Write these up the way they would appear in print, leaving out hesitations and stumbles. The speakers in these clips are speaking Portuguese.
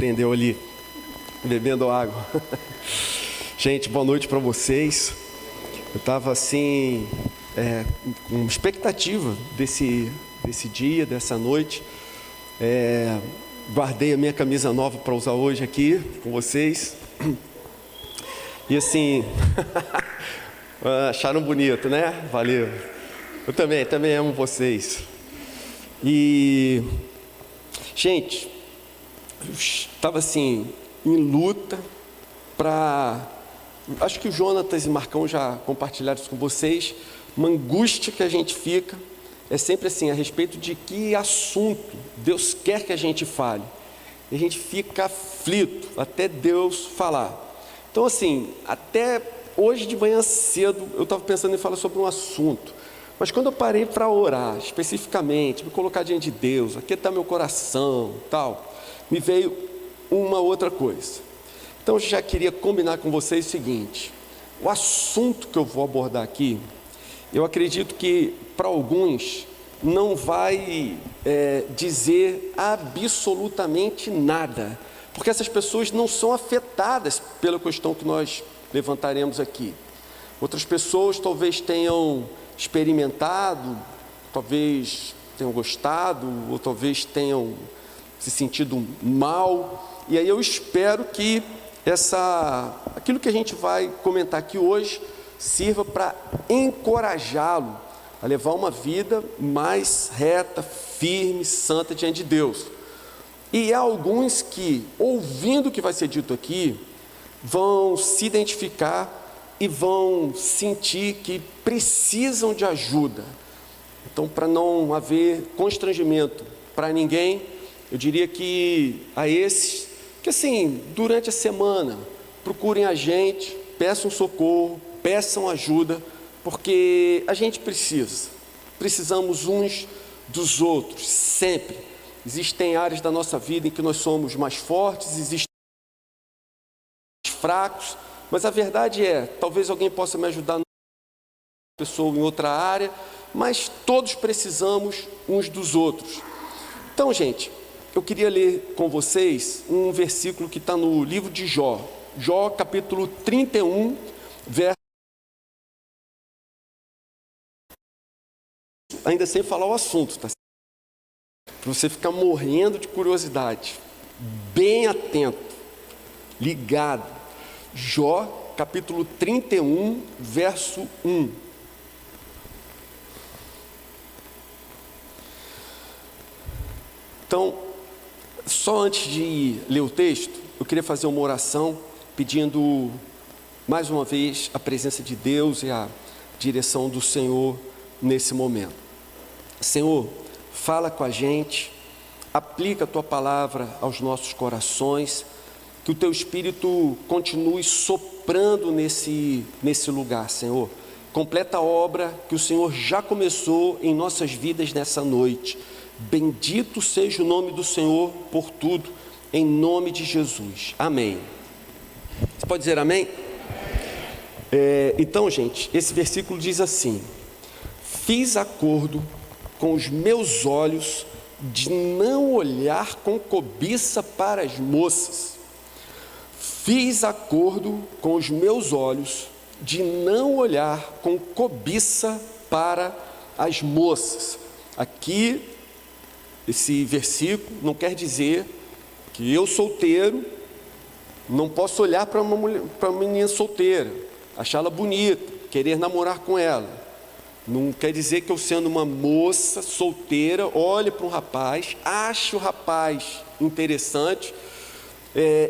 surpreendeu ali, bebendo água. Gente, boa noite para vocês. Eu estava assim, com expectativa desse dia, dessa noite. Guardei a minha camisa nova para usar hoje aqui com vocês. E assim, acharam bonito, né? Valeu. Eu também amo vocês. E, gente, eu estava assim, em luta para... Acho que o Jonatas e Marcão já compartilharam isso com vocês. Uma angústia que a gente fica é sempre assim, a respeito de que assunto Deus quer que a gente fale. E a gente fica aflito até Deus falar. Então assim, até hoje de manhã cedo eu estava pensando em falar sobre um assunto. Mas quando eu parei para orar, especificamente, me colocar diante de Deus, aqui está meu coração, tal, me veio uma outra coisa. Então eu já queria combinar com vocês o seguinte: o assunto que eu vou abordar aqui, eu acredito que para alguns não vai dizer absolutamente nada, porque essas pessoas não são afetadas pela questão que nós levantaremos aqui. Outras pessoas talvez tenham experimentado, talvez tenham gostado, ou talvez tenham se sentido mal. E aí eu espero que aquilo que a gente vai comentar aqui hoje sirva para encorajá-lo a levar uma vida mais reta, firme, santa diante de Deus. E há alguns que, ouvindo o que vai ser dito aqui, vão se identificar e vão sentir que precisam de ajuda. Então, para não haver constrangimento para ninguém, eu diria que a esses, que assim, durante a semana, procurem a gente, peçam socorro, peçam ajuda, porque a gente precisamos uns dos outros, sempre. Existem áreas da nossa vida em que nós somos mais fortes, existem mais fracos, mas a verdade talvez alguém possa me ajudar, pessoa em outra área, mas todos precisamos uns dos outros. Então, gente, eu queria ler com vocês um versículo que está no livro de Jó, Jó capítulo 31, verso... Ainda sem falar o assunto, tá? Para você ficar morrendo de curiosidade, bem atento, ligado. Jó, capítulo 31, verso 1. Então, só antes de ler o texto, eu queria fazer uma oração pedindo mais uma vez a presença de Deus e a direção do Senhor nesse momento. Senhor, fala com a gente, aplica a Tua palavra aos nossos corações, que o Teu Espírito continue soprando nesse lugar, Senhor. Completa a obra que o Senhor já começou em nossas vidas nessa noite. Bendito seja o nome do Senhor por tudo, em nome de Jesus. Amém. Você pode dizer amém? Então, gente, esse versículo diz assim: fiz acordo com os meus olhos de não olhar com cobiça para as moças. Fiz acordo com os meus olhos de não olhar com cobiça para as moças. Aqui, esse versículo não quer dizer que eu solteiro não posso olhar para uma menina solteira, achá-la bonita, querer namorar com ela. Não quer dizer que eu, sendo uma moça solteira, olhe para um rapaz, ache o rapaz interessante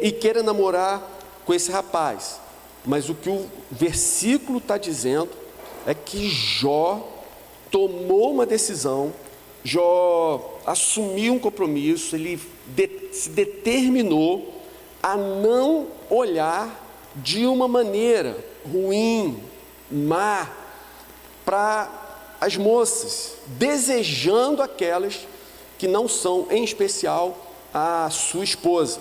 e queira namorar com esse rapaz. Mas o que o versículo está dizendo é que Jó tomou uma decisão, Jó assumiu um compromisso, ele se determinou a não olhar de uma maneira ruim, má, para as moças, desejando aquelas que não são, em especial, a sua esposa.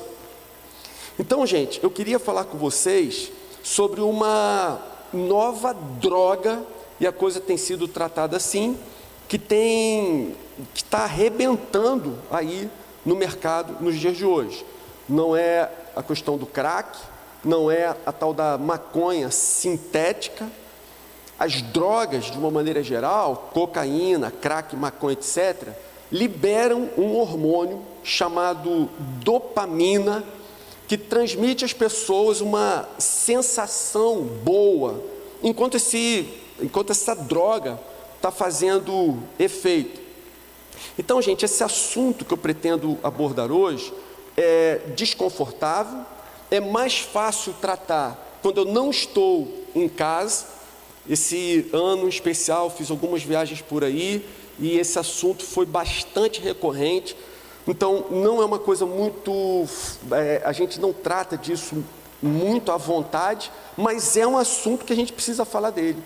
Então, gente, eu queria falar com vocês sobre uma nova droga, e a coisa tem sido tratada assim, que está arrebentando aí no mercado nos dias de hoje. não é a questão do crack, não é a tal da maconha sintética. As drogas, de uma maneira geral, cocaína, crack, maconha, etc., liberam um hormônio chamado dopamina, que transmite às pessoas uma sensação boa, enquanto essa droga está fazendo efeito. Então, gente, esse assunto que eu pretendo abordar hoje é desconfortável, é mais fácil tratar quando eu não estou em casa. Esse ano em especial fiz algumas viagens por aí e esse assunto foi bastante recorrente. Então, não é uma coisa muito... a gente não trata disso muito à vontade, mas é um assunto que a gente precisa falar dele.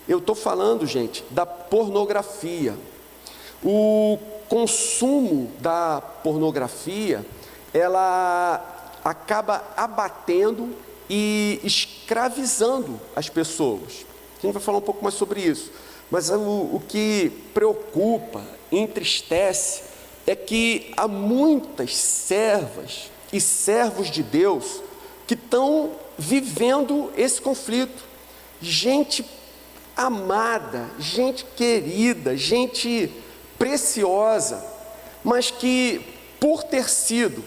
Eu estou falando, gente, da pornografia. O consumo da pornografia, ela acaba abatendo e escravizando as pessoas. A gente vai falar um pouco mais sobre isso. Mas o que preocupa, entristece, é que há muitas servas e servos de Deus que estão vivendo esse conflito. Gente amada, gente querida, gente preciosa, mas que, por ter sido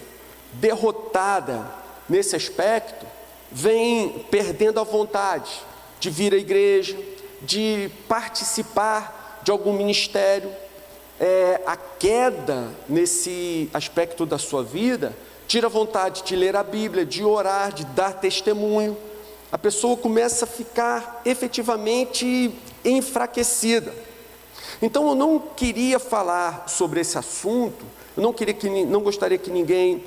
derrotada nesse aspecto, vem perdendo a vontade de vir à igreja, de participar de algum ministério. A queda nesse aspecto da sua vida tira a vontade de ler a Bíblia, de orar, de dar testemunho. A pessoa começa a ficar efetivamente enfraquecida. Então eu não queria falar sobre esse assunto, eu não gostaria que ninguém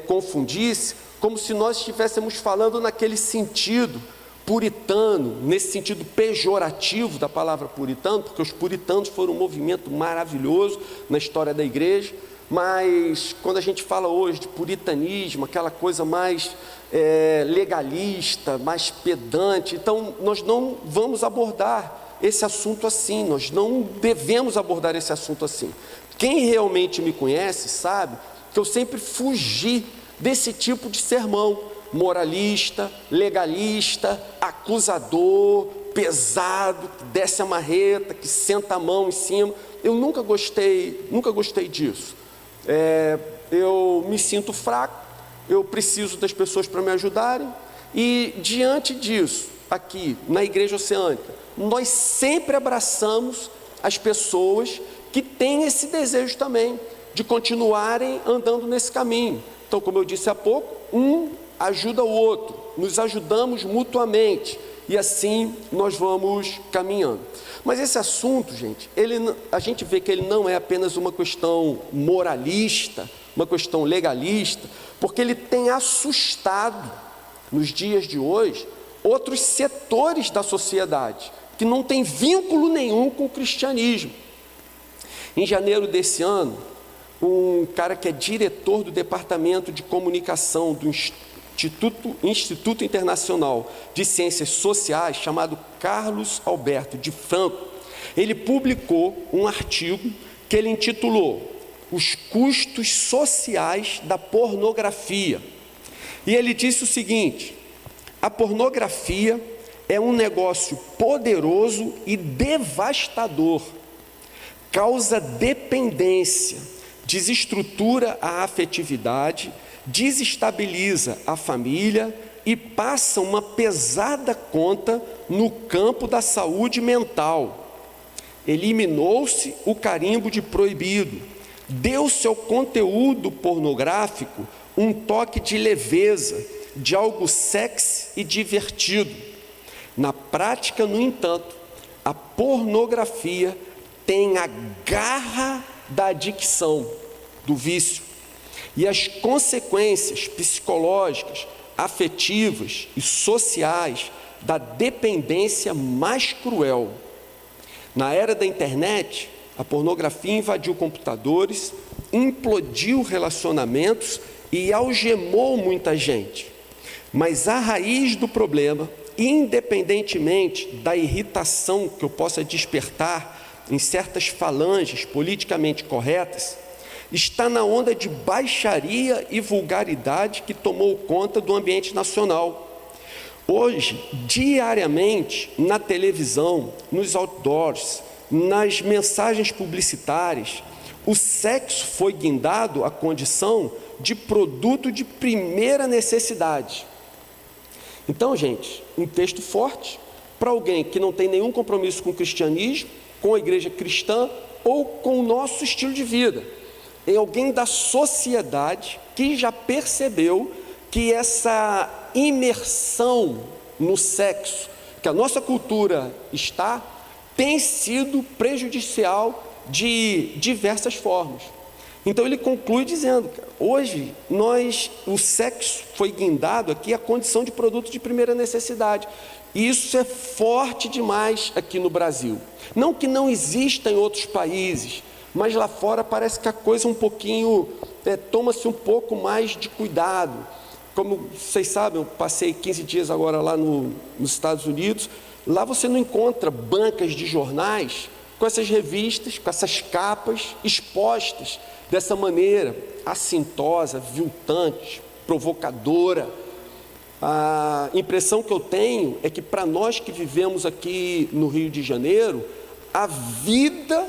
confundisse, como se nós estivéssemos falando naquele sentido puritano, nesse sentido pejorativo da palavra puritano, porque os puritanos foram um movimento maravilhoso na história da igreja, mas quando a gente fala hoje de puritanismo, aquela coisa mais legalista, mais pedante, então nós não vamos abordar esse assunto assim, nós não devemos abordar esse assunto assim. Quem realmente me conhece sabe que eu sempre fugi desse tipo de sermão moralista, legalista, acusador, pesado, que desce a marreta, que senta a mão em cima. Eu nunca gostei disso. Eu me sinto fraco, eu preciso das pessoas para me ajudarem, e diante disso, aqui na Igreja Oceânica, nós sempre abraçamos as pessoas que têm esse desejo também, de continuarem andando nesse caminho. Então, como eu disse há pouco, um ajuda o outro, nos ajudamos mutuamente, e assim nós vamos caminhando. Mas esse assunto, gente, a gente vê que ele não é apenas uma questão moralista, uma questão legalista, porque ele tem assustado, nos dias de hoje, outros setores da sociedade, que não tem vínculo nenhum com o cristianismo. Em janeiro desse ano, um cara que é diretor do Departamento de Comunicação do Instituto Internacional de Ciências Sociais, chamado Carlos Alberto de Franco, ele publicou um artigo que ele intitulou Os Custos Sociais da Pornografia. E ele disse o seguinte: a pornografia é um negócio poderoso e devastador, causa dependência, desestrutura a afetividade, desestabiliza a família e passa uma pesada conta no campo da saúde mental. Eliminou-se o carimbo de proibido, deu-se ao conteúdo pornográfico um toque de leveza, de algo sexy e divertido. Na prática, no entanto, a pornografia tem a garra da adicção, do vício, e as consequências psicológicas, afetivas e sociais da dependência mais cruel. Na era da internet, a pornografia invadiu computadores, implodiu relacionamentos e algemou muita gente. Mas a raiz do problema, independentemente da irritação que eu possa despertar em certas falanges politicamente corretas, está na onda de baixaria e vulgaridade que tomou conta do ambiente nacional. Hoje, diariamente, na televisão, nos outdoors, nas mensagens publicitárias, o sexo foi guindado à condição de produto de primeira necessidade. Então, gente, um texto forte para alguém que não tem nenhum compromisso com o cristianismo, com a igreja cristã ou com o nosso estilo de vida. É alguém da sociedade que já percebeu que essa imersão no sexo, que a nossa cultura está, tem sido prejudicial de diversas formas. Então ele conclui dizendo, hoje o sexo foi guindado aqui à condição de produto de primeira necessidade. E isso é forte demais aqui no Brasil. Não que não exista em outros países, mas lá fora parece que a coisa um pouquinho, toma-se um pouco mais de cuidado. Como vocês sabem, eu passei 15 dias agora lá nos Estados Unidos. Lá você não encontra bancas de jornais com essas revistas, com essas capas expostas dessa maneira assintosa, aviltante, provocadora. A impressão que eu tenho é que para nós que vivemos aqui no Rio de Janeiro, a vida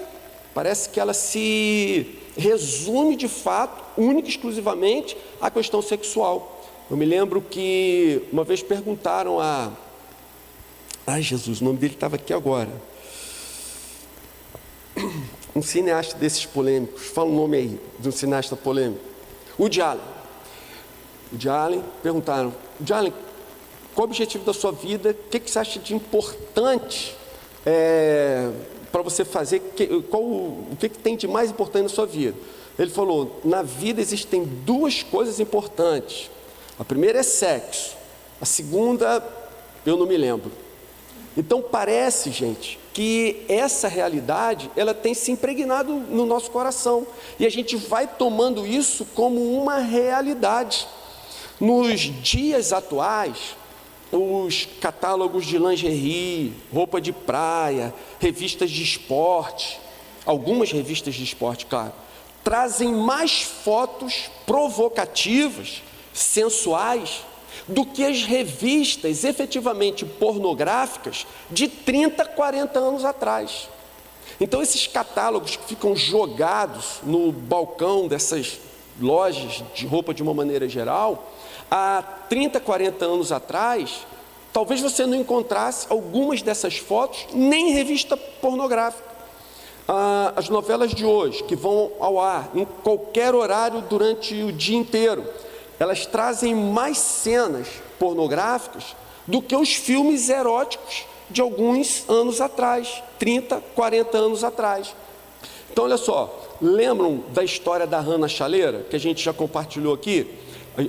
parece que ela se resume de fato, única e exclusivamente, à questão sexual. Eu me lembro que uma vez perguntaram Ai Jesus, o nome dele estava aqui agora. Um cineasta desses polêmicos, fala o nome aí, de um cineasta polêmico. Woody Allen. Woody Allen, perguntaram, Woody Allen, qual o objetivo da sua vida? O que você acha de importante para você fazer? O que tem de mais importante na sua vida? Ele falou, na vida existem duas coisas importantes. A primeira é sexo. A segunda, eu não me lembro. Então parece, gente, que essa realidade, ela tem se impregnado no nosso coração. E a gente vai tomando isso como uma realidade. Nos dias atuais, os catálogos de lingerie, roupa de praia, revistas de esporte, algumas revistas de esporte, claro, trazem mais fotos provocativas, sensuais, do que as revistas efetivamente pornográficas de 30, 40 anos atrás. Então esses catálogos que ficam jogados no balcão dessas lojas de roupa de uma maneira geral, há 30, 40 anos atrás, talvez você não encontrasse algumas dessas fotos nem em revista pornográfica. As novelas de hoje, que vão ao ar em qualquer horário durante o dia inteiro, elas trazem mais cenas pornográficas do que os filmes eróticos de alguns anos atrás, 30, 40 anos atrás. Então, olha só, lembram da história da rã na chaleira, que a gente já compartilhou aqui?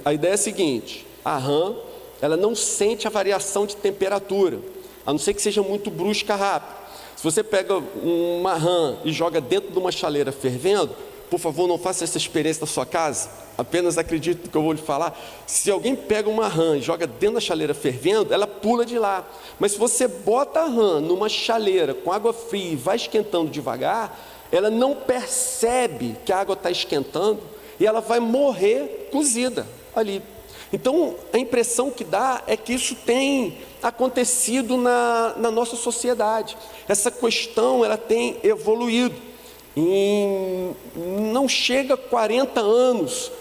A ideia é a seguinte, a rã, ela não sente a variação de temperatura, a não ser que seja muito brusca, rápida. Se você pega uma rã e joga dentro de uma chaleira fervendo, por favor, não faça essa experiência na sua casa, apenas acredite no que eu vou lhe falar. Se alguém pega uma rã e joga dentro da chaleira fervendo, ela pula de lá. Mas se você bota a rã numa chaleira com água fria e vai esquentando devagar, ela não percebe que a água está esquentando e ela vai morrer cozida ali. Então, a impressão que dá é que isso tem acontecido na nossa sociedade. Essa questão, ela tem evoluído. Não chega a 40 anos,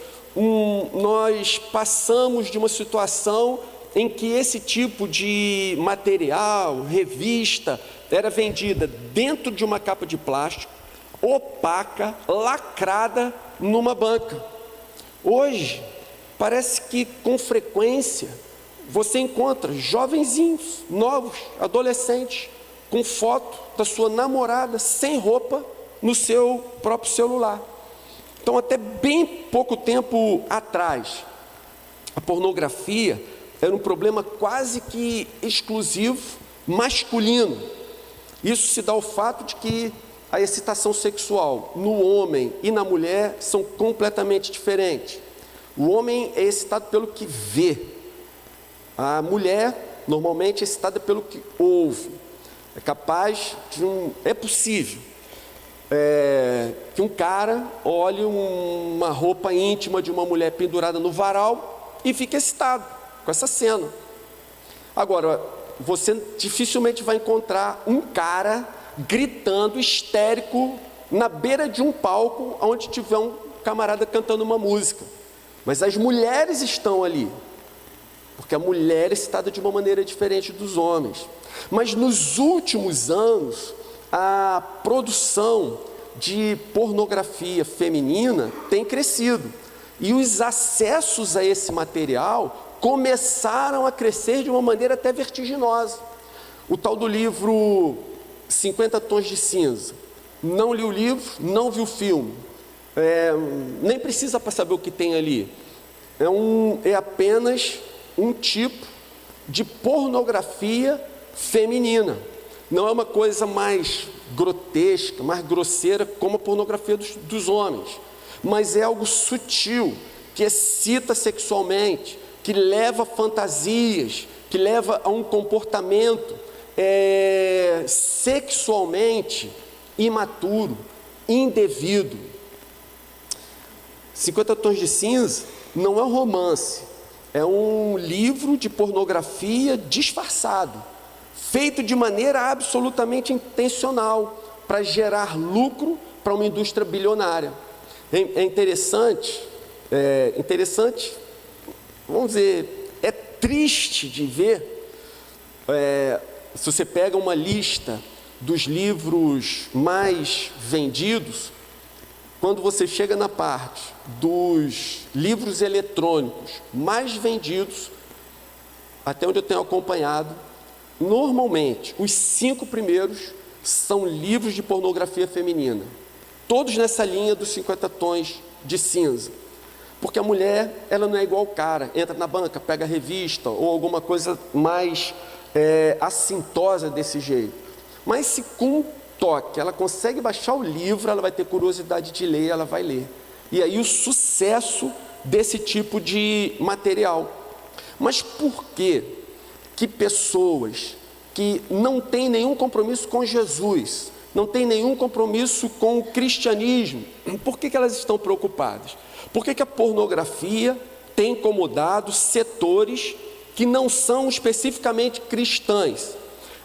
nós passamos de uma situação em que esse tipo de material, revista, era vendida dentro de uma capa de plástico, opaca, lacrada numa banca. Hoje, parece que com frequência você encontra jovenzinhos, novos, adolescentes, com foto da sua namorada sem roupa no seu próprio celular. Então, até bem pouco tempo atrás, a pornografia era um problema quase que exclusivo, masculino. Isso se dá ao fato de que a excitação sexual no homem e na mulher são completamente diferentes. O homem é excitado pelo que vê. A mulher, normalmente, é excitada pelo que ouve. É capaz de é possível que um cara olhe uma roupa íntima de uma mulher pendurada no varal e fique excitado com essa cena. Agora, você dificilmente vai encontrar um cara gritando, histérico, na beira de um palco, onde tiver um camarada cantando uma música. Mas as mulheres estão ali, porque a mulher é excitada de uma maneira diferente dos homens. Mas nos últimos anos, a produção de pornografia feminina tem crescido. E os acessos a esse material começaram a crescer de uma maneira até vertiginosa. O tal do livro 50 Tons de Cinza. Não li o livro, não vi o filme. Nem precisa para saber o que tem ali. É apenas um tipo de pornografia feminina. Não é uma coisa mais grotesca, mais grosseira como a pornografia dos homens, mas é algo sutil, que excita sexualmente, que leva a fantasias, que leva a um comportamento sexualmente imaturo, indevido. 50 Tons de Cinza não é um romance, é um livro de pornografia disfarçado, feito de maneira absolutamente intencional, para gerar lucro para uma indústria bilionária. É interessante, vamos dizer, é triste de ver, se você pega uma lista dos livros mais vendidos, quando você chega na parte dos livros eletrônicos mais vendidos, até onde eu tenho acompanhado, normalmente os 5 primeiros são livros de pornografia feminina, todos nessa linha dos 50 tons de cinza, porque a mulher, ela não é igual ao cara, entra na banca, pega a revista ou alguma coisa mais assintosa desse jeito, mas se com um toque ela consegue baixar o livro, ela vai ter curiosidade de ler, ela vai ler, e aí o sucesso desse tipo de material. Mas por que pessoas que não têm nenhum compromisso com Jesus, não têm nenhum compromisso com o cristianismo, por que elas estão preocupadas? Por que a pornografia tem incomodado setores que não são especificamente cristãs?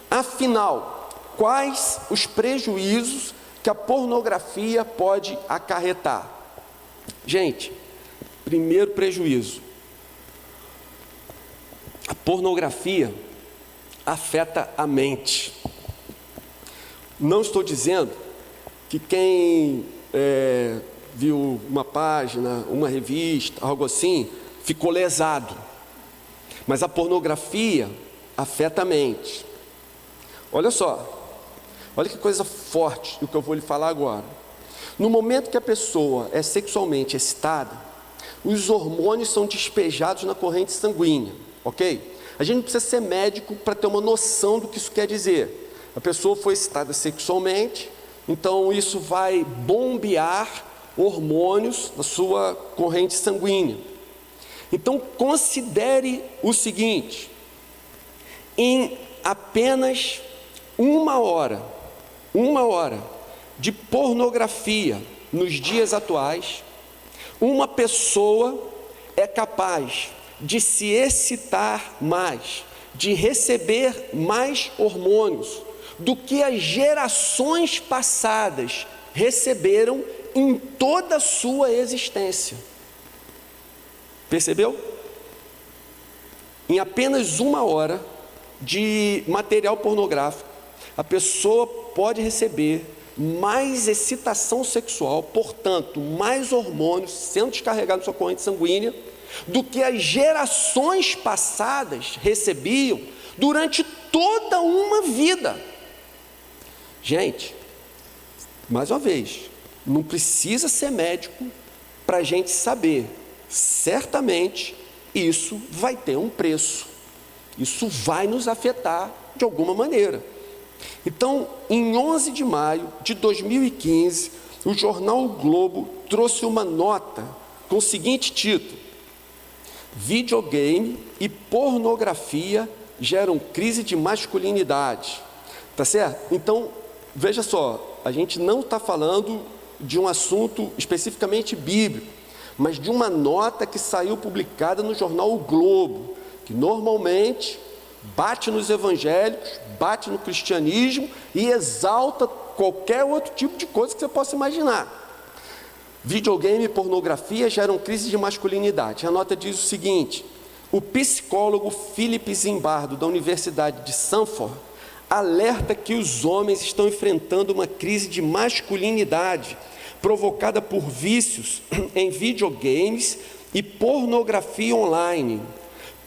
Afinal, quais os prejuízos que a pornografia pode acarretar? Gente, primeiro prejuízo: a pornografia afeta a mente. Não estou dizendo que quem viu uma página, uma revista, algo assim, ficou lesado. Mas a pornografia afeta a mente. Olha só, olha que coisa forte do que eu vou lhe falar agora. No momento que a pessoa é sexualmente excitada, os hormônios são despejados na corrente sanguínea, ok? A gente não precisa ser médico para ter uma noção do que isso quer dizer. A pessoa foi excitada sexualmente, então isso vai bombear hormônios na sua corrente sanguínea. Então considere o seguinte: em apenas uma hora de pornografia nos dias atuais, uma pessoa é capaz de se excitar mais, de receber mais hormônios do que as gerações passadas receberam em toda a sua existência. Percebeu? Em apenas uma hora de material pornográfico, a pessoa pode receber mais excitação sexual, portanto, mais hormônios sendo descarregados na sua corrente sanguínea, do que as gerações passadas recebiam durante toda uma vida. Gente, mais uma vez, não precisa ser médico para a gente saber, certamente isso vai ter um preço, isso vai nos afetar de alguma maneira. Então, em 11 de maio de 2015, o jornal O Globo trouxe uma nota com o seguinte título: videogame e pornografia geram crise de masculinidade. Tá certo? Então, veja só, a gente não está falando de um assunto especificamente bíblico, mas de uma nota que saiu publicada no jornal O Globo, que normalmente bate nos evangélicos, bate no cristianismo e exalta qualquer outro tipo de coisa que você possa imaginar. Videogame e pornografia geram crise de masculinidade. A nota diz o seguinte: o psicólogo Philip Zimbardo, da Universidade de Stanford, alerta que os homens estão enfrentando uma crise de masculinidade provocada por vícios em videogames e pornografia online.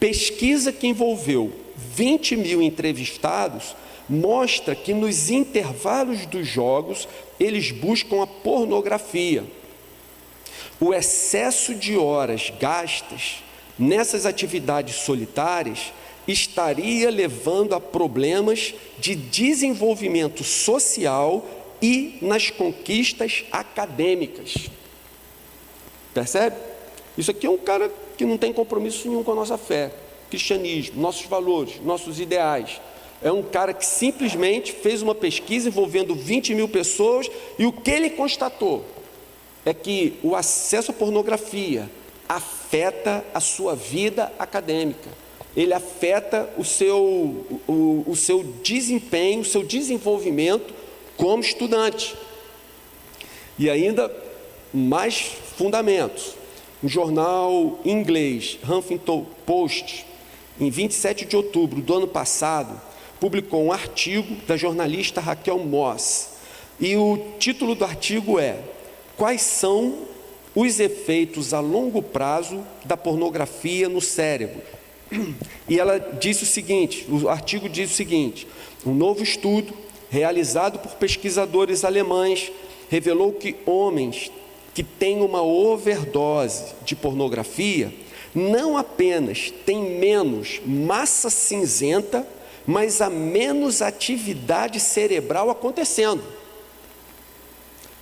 Pesquisa que envolveu 20 mil entrevistados mostra que nos intervalos dos jogos eles buscam a pornografia. O excesso de horas gastas nessas atividades solitárias estaria levando a problemas de desenvolvimento social e nas conquistas acadêmicas. Percebe? Isso aqui é um cara que não tem compromisso nenhum com a nossa fé, cristianismo, nossos valores, nossos ideais. É um cara que simplesmente fez uma pesquisa envolvendo 20 mil pessoas e o que ele constatou é que o acesso à pornografia afeta a sua vida acadêmica. Ele afeta o seu desempenho, o seu desenvolvimento como estudante. E ainda mais fundamentos. Um jornal inglês, Huffington Post, em 27 de outubro do ano passado, publicou um artigo da jornalista Raquel Moss. E o título do artigo é: quais são os efeitos a longo prazo da pornografia no cérebro? E ela disse o seguinte, o artigo diz o seguinte: um novo estudo realizado por pesquisadores alemães revelou que homens que têm uma overdose de pornografia não apenas têm menos massa cinzenta, mas há menos atividade cerebral acontecendo.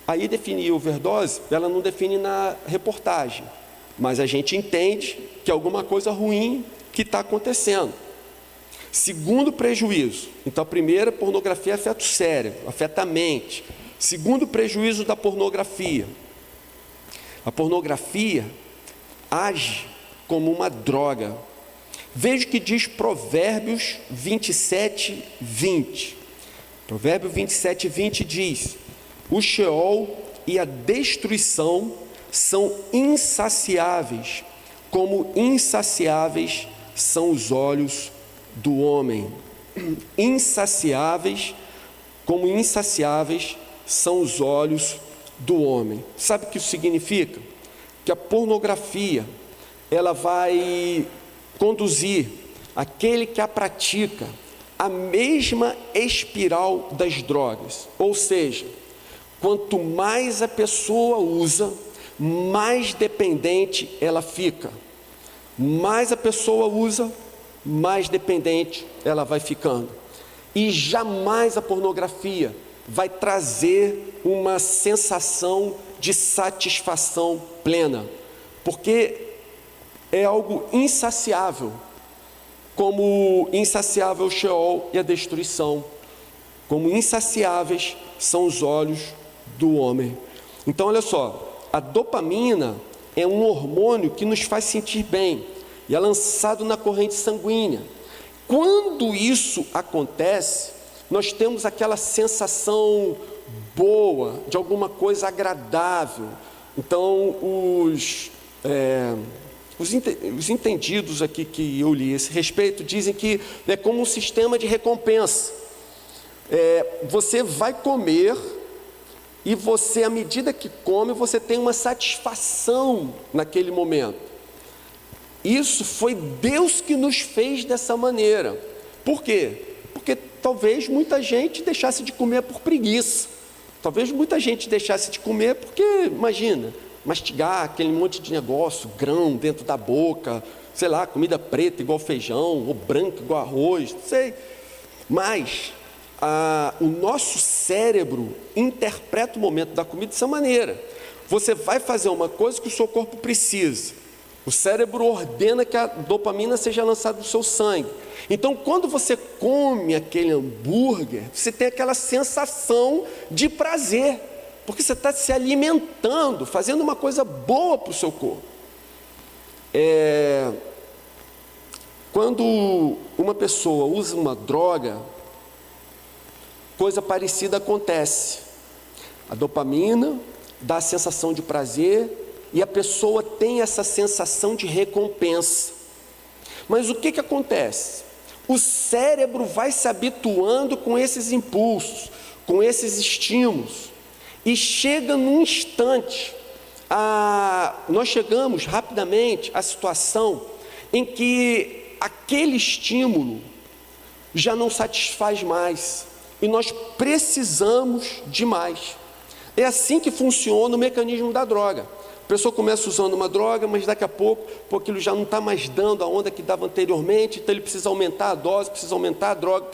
Aí definir overdose, ela não define na reportagem, mas a gente entende que é alguma coisa ruim que está acontecendo. Segundo prejuízo, então a primeira, pornografia afeta o cérebro, afeta a mente. Segundo prejuízo da pornografia, a pornografia age como uma droga. Veja o que diz Provérbios 27, 20. Provérbio 27, 20 diz: o Sheol e a destruição são insaciáveis, como insaciáveis são os olhos do homem. Insaciáveis, como insaciáveis são os olhos do homem. Sabe o que isso significa? Que a pornografia, ela vai conduzir aquele que a pratica à mesma espiral das drogas. Ou seja, quanto mais a pessoa usa, mais dependente ela fica. Mais a pessoa usa, mais dependente ela vai ficando. E jamais a pornografia vai trazer uma sensação de satisfação plena, porque é algo insaciável, como insaciável o Sheol e a destruição, como insaciáveis são os olhos do homem. Então olha só, a dopamina é um hormônio que nos faz sentir bem e é lançado na corrente sanguínea. Quando isso acontece, nós temos aquela sensação boa, de alguma coisa agradável. Então, os entendidos aqui que eu li a esse respeito dizem que é como um sistema de recompensa. Você vai comer e você, à medida que come, você tem uma satisfação naquele momento. Isso foi Deus que nos fez dessa maneira. Por quê? Porque talvez muita gente deixasse de comer por preguiça. Talvez muita gente deixasse de comer porque, imagina, mastigar aquele monte de negócio, grão dentro da boca, sei lá, comida preta igual feijão, ou branca igual arroz, não sei. Mas o nosso cérebro interpreta o momento da comida dessa maneira. Você vai fazer uma coisa que o seu corpo precisa. O cérebro ordena que a dopamina seja lançada no seu sangue. Então, quando você come aquele hambúrguer, você tem aquela sensação de prazer, porque você está se alimentando, fazendo uma coisa boa para o seu corpo. Quando uma pessoa usa uma droga, coisa parecida acontece. A dopamina dá a sensação de prazer e a pessoa tem essa sensação de recompensa. Mas o que acontece? O cérebro vai se habituando com esses impulsos, com esses estímulos, e chega num instante, nós chegamos rapidamente à situação em que aquele estímulo já não satisfaz mais, e nós precisamos de mais. É assim que funciona o mecanismo da droga. A pessoa começa usando uma droga, mas daqui a pouco, aquilo já não está mais dando a onda que dava anteriormente, então ele precisa aumentar a dose, precisa aumentar a droga,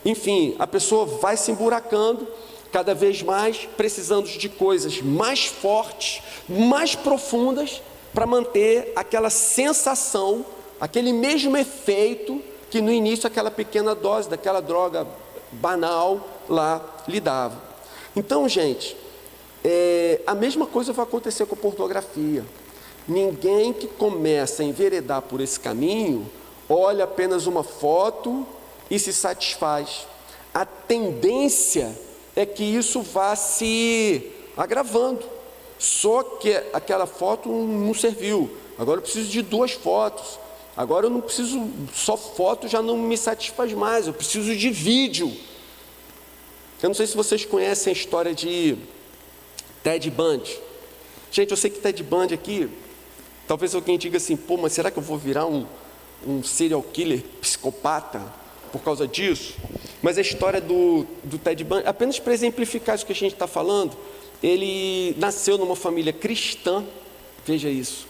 enfim, a pessoa vai se emburacando cada vez mais, precisando de coisas mais fortes, mais profundas, para manter aquela sensação, aquele mesmo efeito que no início aquela pequena dose daquela droga banal lá lhe dava. Então, gente, a mesma coisa vai acontecer com a pornografia. Ninguém que começa a enveredar por esse caminho olha apenas uma foto e se satisfaz. A tendência é que isso vá se agravando. Só que aquela foto não serviu. Agora eu preciso de 2 fotos. Agora eu não preciso, só foto já não me satisfaz mais. Eu preciso de vídeo. Eu não sei se vocês conhecem a história de Ted Bundy. Gente, eu sei que Ted Bundy aqui, talvez alguém diga assim, mas será que eu vou virar um serial killer, psicopata, por causa disso? Mas a história do Ted Bundy, apenas para exemplificar isso que a gente está falando, ele nasceu numa família cristã, veja isso,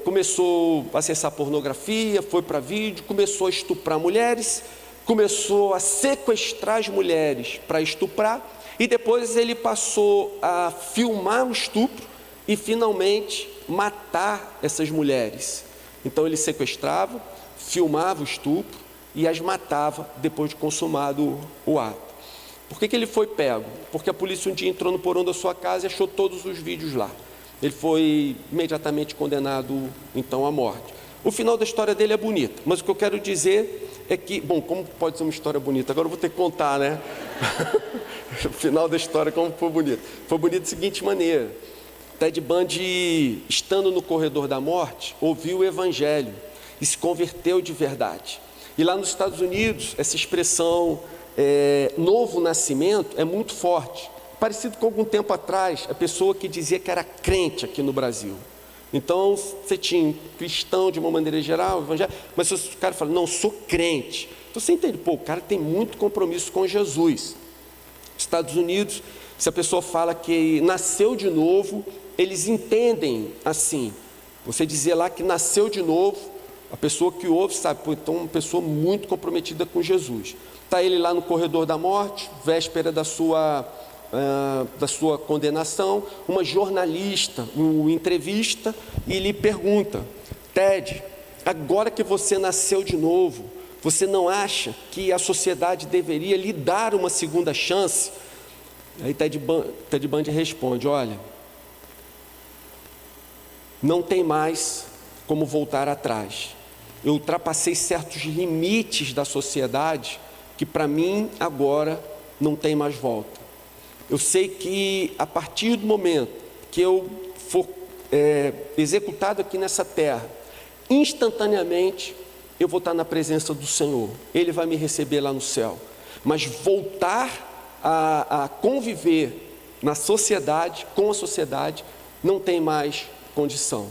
começou a acessar pornografia, foi para vídeo, começou a estuprar mulheres, começou a sequestrar as mulheres para estuprar, e depois ele passou a filmar o estupro e finalmente matar essas mulheres. Então ele sequestrava, filmava o estupro e as matava depois de consumado o ato. Por que ele foi pego? Porque a polícia um dia entrou no porão da sua casa e achou todos os vídeos lá. Ele foi imediatamente condenado então à morte. O final da história dele é bonito, mas o que eu quero dizer é que, como pode ser uma história bonita? Agora eu vou ter que contar, né? O final da história, como foi bonito? Foi bonito da seguinte maneira: Ted Bundy, estando no corredor da morte, ouviu o evangelho e se converteu de verdade. E lá nos Estados Unidos, essa expressão novo nascimento é muito forte. Parecido com algum tempo atrás, a pessoa que dizia que era crente aqui no Brasil. Então, você tinha um cristão de uma maneira geral, evangélico, mas se o cara fala, não, sou crente. Então você entende, o cara tem muito compromisso com Jesus. Nos Estados Unidos, se a pessoa fala que nasceu de novo, eles entendem assim. Você dizer lá que nasceu de novo, a pessoa que ouve sabe, então uma pessoa muito comprometida com Jesus. Está ele lá no corredor da morte, véspera da sua condenação, uma jornalista o entrevista e lhe pergunta: Ted, agora que você nasceu de novo, você não acha que a sociedade deveria lhe dar uma segunda chance? Aí Ted Bundy responde: olha, não tem mais como voltar atrás. Eu ultrapassei certos limites da sociedade que para mim agora não tem mais volta. Eu sei que a partir do momento que eu for executado aqui nessa terra, instantaneamente eu vou estar na presença do Senhor. Ele vai me receber lá no céu. Mas voltar a conviver na sociedade, com a sociedade, não tem mais condição.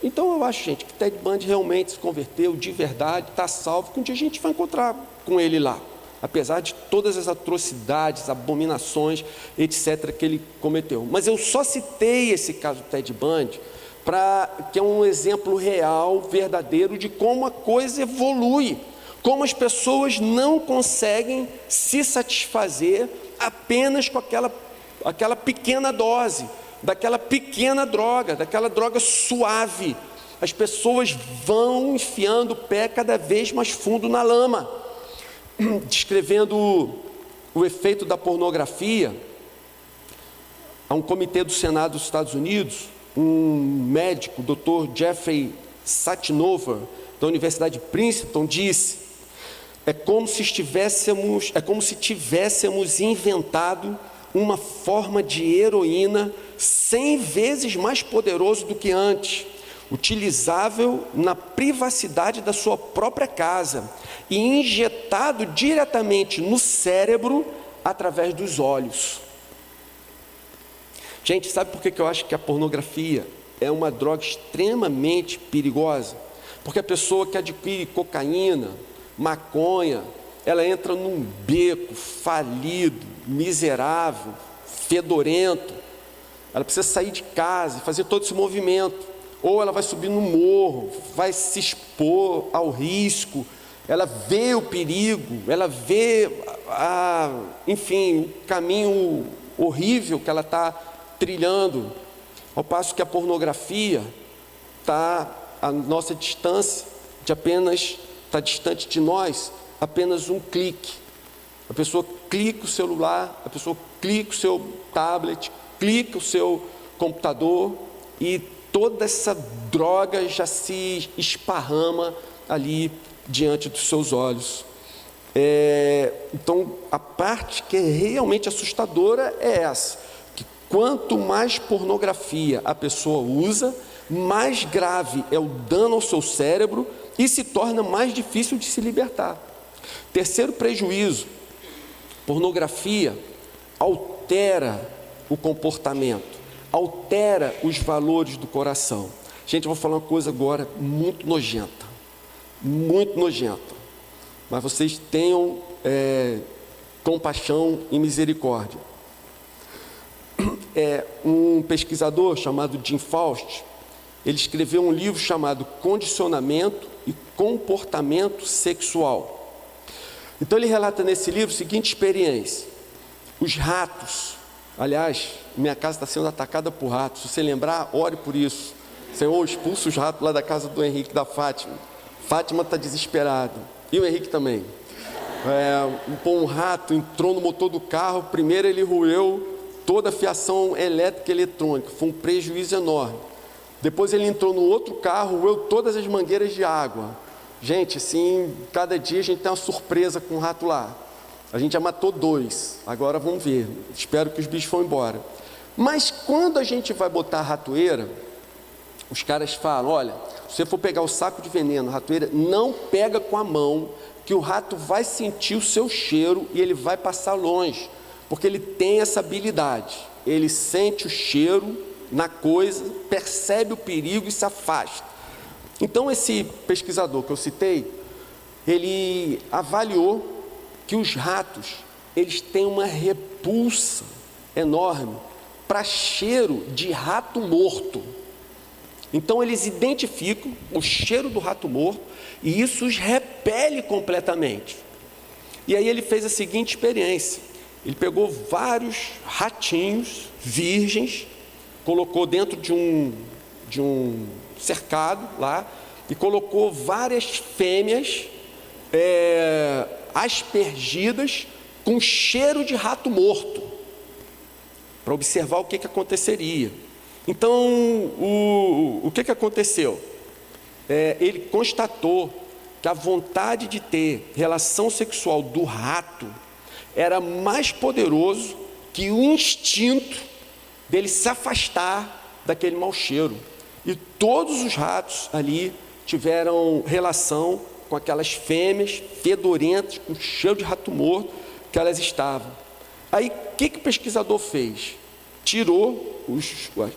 Então eu acho, gente, que Ted Bundy realmente se converteu de verdade, está salvo, que um dia a gente vai encontrar com ele lá. Apesar de todas as atrocidades, abominações, etc., que ele cometeu. Mas eu só citei esse caso do Ted Bundy, que é um exemplo real, verdadeiro, de como a coisa evolui, como as pessoas não conseguem se satisfazer apenas com aquela pequena dose, daquela pequena droga, daquela droga suave, as pessoas vão enfiando o pé cada vez mais fundo na lama. Descrevendo o efeito da pornografia, a um comitê do Senado dos Estados Unidos, um médico, o Dr. Jeffrey Satinover, da Universidade de Princeton, disse: é como se tivéssemos inventado uma forma de heroína 100 vezes mais poderoso do que antes, utilizável na privacidade da sua própria casa e injetado diretamente no cérebro através dos olhos. Gente, sabe por que eu acho que a pornografia é uma droga extremamente perigosa? Porque a pessoa que adquire cocaína, maconha, ela entra num beco falido, miserável, fedorento. Ela precisa sair de casa e fazer todo esse movimento. Ou ela vai subir no morro, vai se expor ao risco, ela vê o perigo, ela vê, enfim, o caminho horrível que ela está trilhando. Ao passo que a pornografia está à nossa distância, está distante de nós, apenas um clique. A pessoa clica o celular, a pessoa clica o seu tablet, clica o seu computador e toda essa droga já se esparrama ali diante dos seus olhos. Então, a parte que é realmente assustadora é essa, que quanto mais pornografia a pessoa usa, mais grave é o dano ao seu cérebro e se torna mais difícil de se libertar. Terceiro prejuízo: pornografia altera o comportamento, altera os valores do coração. Gente, eu vou falar uma coisa agora muito nojenta, mas vocês tenham compaixão e misericórdia. Um pesquisador chamado Jim Fauci, ele escreveu um livro chamado Condicionamento e Comportamento Sexual. Então ele relata nesse livro a seguinte experiência: os ratos, aliás, minha casa está sendo atacada por ratos, se você lembrar, ore por isso. Senhor, expulsa os ratos lá da casa do Henrique, da Fátima. Fátima está desesperada, e o Henrique também. Um rato entrou no motor do carro, primeiro ele roeu toda a fiação elétrica e eletrônica, foi um prejuízo enorme. Depois ele entrou no outro carro, roeu todas as mangueiras de água. Gente, assim, cada dia a gente tem uma surpresa com o rato lá. A gente já matou 2, agora vamos ver, espero que os bichos vão embora. Mas quando a gente vai botar a ratoeira, os caras falam: olha, se você for pegar o saco de veneno, a ratoeira, não pega com a mão, que o rato vai sentir o seu cheiro e ele vai passar longe, porque ele tem essa habilidade, ele sente o cheiro na coisa, percebe o perigo e se afasta. Então esse pesquisador que eu citei, ele avaliou que os ratos, eles têm uma repulsa enorme para cheiro de rato morto. Então eles identificam o cheiro do rato morto e isso os repele completamente. E aí ele fez a seguinte experiência: ele pegou vários ratinhos virgens, colocou dentro de um cercado lá e colocou várias fêmeas aspergidas com cheiro de rato morto, para observar o que aconteceria. Então, o que aconteceu? Ele constatou que a vontade de ter relação sexual do rato era mais poderoso que o instinto dele se afastar daquele mau cheiro. E todos os ratos ali tiveram relação com aquelas fêmeas fedorentas, com cheiro de rato morto que elas estavam. Aí, o que o pesquisador fez? Tirou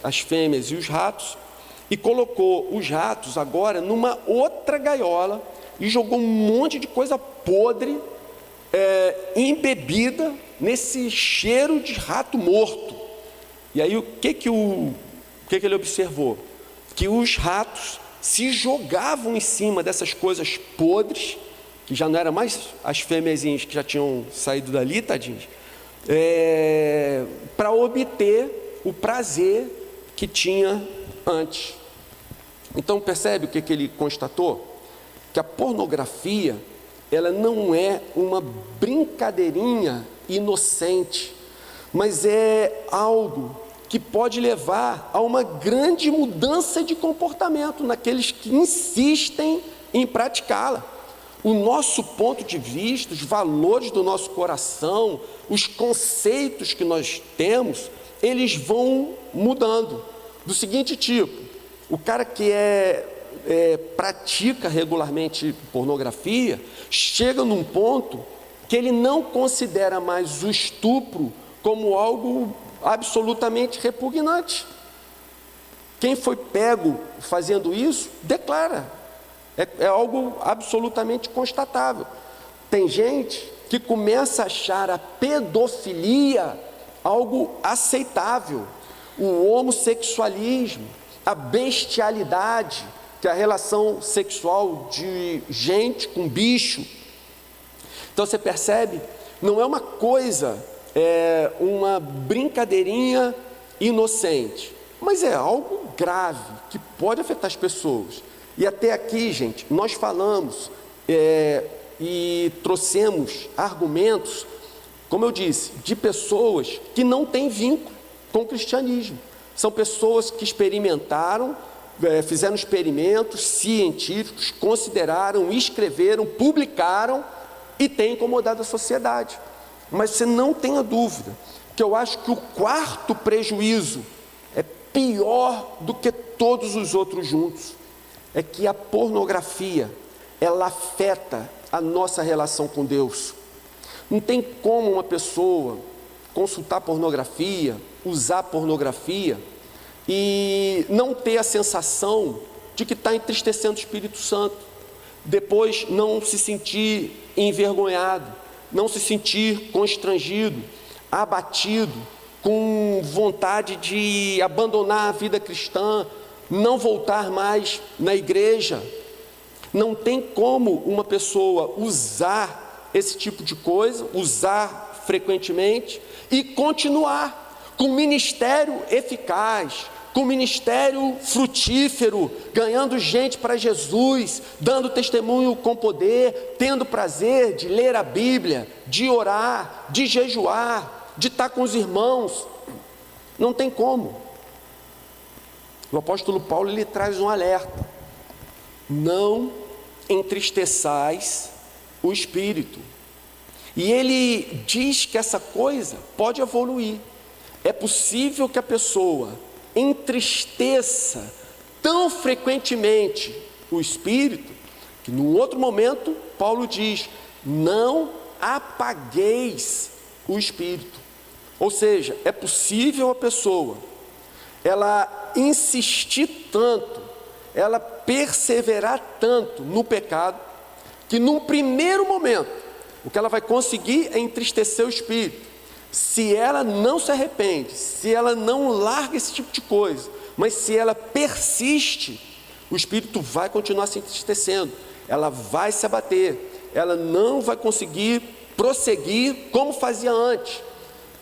as fêmeas e os ratos e colocou os ratos agora numa outra gaiola e jogou um monte de coisa podre embebida nesse cheiro de rato morto. E aí o que ele observou? Que os ratos se jogavam em cima dessas coisas podres, que já não eram mais as fêmeazinhas que já tinham saído dali, tadinhos, para obter o prazer que tinha antes. Então percebe o que ele constatou? Que a pornografia, ela não é uma brincadeirinha inocente, mas é algo que pode levar a uma grande mudança de comportamento naqueles que insistem em praticá-la. O nosso ponto de vista, os valores do nosso coração, os conceitos que nós temos, eles vão mudando. Do seguinte tipo, o cara que pratica regularmente pornografia, chega num ponto que ele não considera mais o estupro como algo absolutamente repugnante. Quem foi pego fazendo isso, declara. É algo absolutamente constatável. Tem gente que começa a achar a pedofilia algo aceitável, o homossexualismo, a bestialidade, que é a relação sexual de gente com bicho. Então você percebe, não é uma coisa, uma brincadeirinha inocente, mas é algo grave, que pode afetar as pessoas. E até aqui, gente, nós falamos e trouxemos argumentos, como eu disse, de pessoas que não têm vínculo com o cristianismo. São pessoas que experimentaram, fizeram experimentos científicos, consideraram, escreveram, publicaram e têm incomodado a sociedade. Mas você não tenha dúvida que eu acho que o quarto prejuízo é pior do que todos os outros juntos. É que a pornografia, ela afeta a nossa relação com Deus. Não tem como uma pessoa consultar pornografia, usar pornografia e não ter a sensação de que está entristecendo o Espírito Santo. Depois não se sentir envergonhado, não se sentir constrangido, abatido, com vontade de abandonar a vida cristã, não voltar mais na igreja. Não tem como uma pessoa usar esse tipo de coisa, usar frequentemente e continuar com ministério eficaz, com ministério frutífero, ganhando gente para Jesus, dando testemunho com poder, tendo prazer de ler a Bíblia, de orar, de jejuar, de estar com os irmãos. Não tem como. O apóstolo Paulo, ele traz um alerta: não entristeçais o Espírito. E ele diz que essa coisa pode evoluir. É possível que a pessoa entristeça tão frequentemente o Espírito, que num outro momento, Paulo diz: não apagueis o Espírito. Ou seja, é possível a pessoa, ela insistir tanto, ela perseverar tanto no pecado, que num primeiro momento, o que ela vai conseguir é entristecer o Espírito. Se ela não se arrepende, se ela não larga esse tipo de coisa, mas se ela persiste, o Espírito vai continuar se entristecendo, ela vai se abater, ela não vai conseguir prosseguir como fazia antes.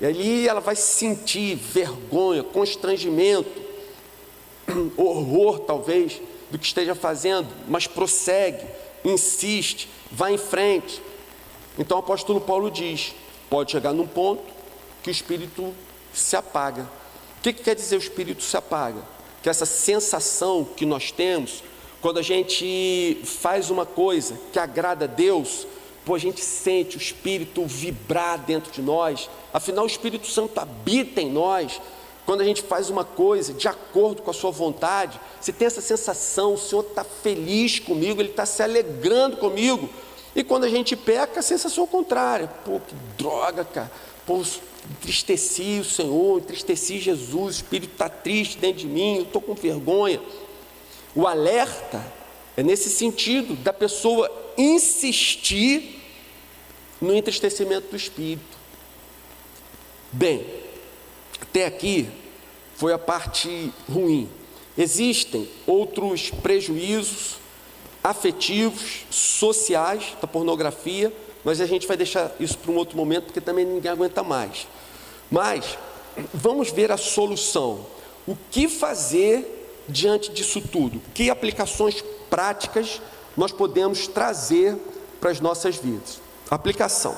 E ali ela vai sentir vergonha, constrangimento, horror talvez do que esteja fazendo, mas prossegue, insiste, vai em frente. Então o apóstolo Paulo diz: pode chegar num ponto que o Espírito se apaga. O que quer dizer o Espírito se apaga? Que essa sensação que nós temos quando a gente faz uma coisa que agrada a Deus, a gente sente o Espírito vibrar dentro de nós. Afinal, o Espírito Santo habita em nós. Quando a gente faz uma coisa de acordo com a sua vontade, você tem essa sensação: o Senhor está feliz comigo, Ele está se alegrando comigo. E quando a gente peca, a sensação é o contrário: pô, que droga, cara, pô, entristeci o Senhor, entristeci Jesus, o Espírito está triste dentro de mim, eu estou com vergonha. O alerta é nesse sentido, da pessoa insistir no entristecimento do Espírito. Bem, até aqui foi a parte ruim. Existem outros prejuízos afetivos, sociais da pornografia, mas a gente vai deixar isso para um outro momento, porque também ninguém aguenta mais. Mas vamos ver a solução. O que fazer diante disso tudo? Que aplicações práticas nós podemos trazer para as nossas vidas? Aplicação.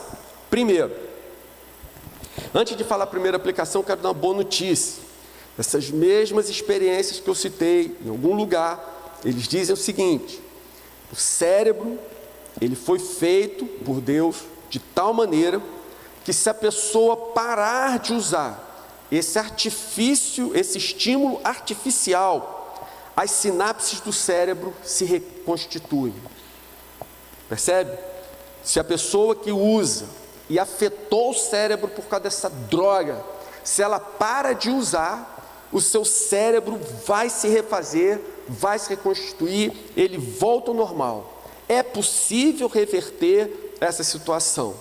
Primeiro, antes de falar a primeira aplicação, eu quero dar uma boa notícia. Essas mesmas experiências que eu citei em algum lugar, eles dizem o seguinte: o cérebro, ele foi feito por Deus de tal maneira que, se a pessoa parar de usar esse artifício, esse estímulo artificial, as sinapses do cérebro se reconstituem. Percebe? Se a pessoa que usa e afetou o cérebro por causa dessa droga, se ela para de usar, o seu cérebro vai se refazer, vai se reconstituir, ele volta ao normal. É possível reverter essa situação.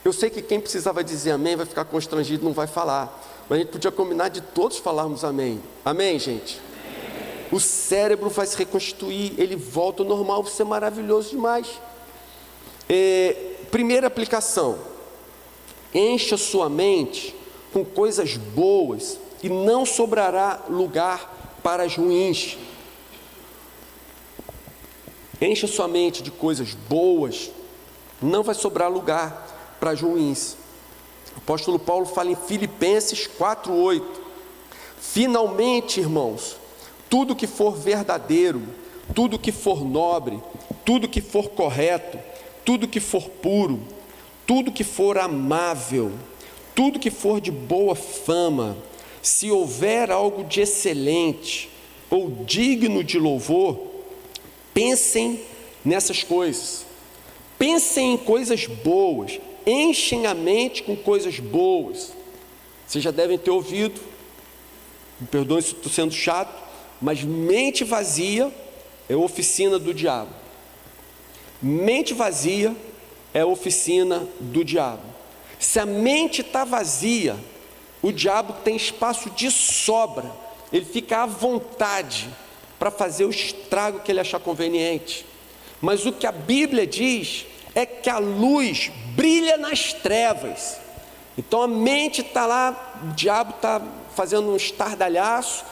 Eu sei que quem precisava dizer amém vai ficar constrangido, não vai falar, mas a gente podia combinar de todos falarmos amém. Amém, gente? Amém. O cérebro vai se reconstituir, ele volta ao normal. Isso é maravilhoso demais. Primeira aplicação: encha sua mente com coisas boas e não sobrará lugar para as ruins. Encha sua mente de coisas boas, não vai sobrar lugar para as ruins. O apóstolo Paulo fala em Filipenses 4:8: finalmente, irmãos, tudo que for verdadeiro, tudo que for nobre, tudo que for correto, tudo que for puro, tudo que for amável, tudo que for de boa fama, se houver algo de excelente ou digno de louvor, pensem nessas coisas. Pensem em coisas boas, enchem a mente com coisas boas. Vocês já devem ter ouvido, me perdoem se estou sendo chato, mas mente vazia é oficina do diabo. Mente vazia é oficina do diabo. Se a mente está vazia, o diabo tem espaço de sobra, ele fica à vontade para fazer o estrago que ele achar conveniente. Mas o que a Bíblia diz é que a luz brilha nas trevas. Então a mente está lá, o diabo está fazendo um estardalhaço,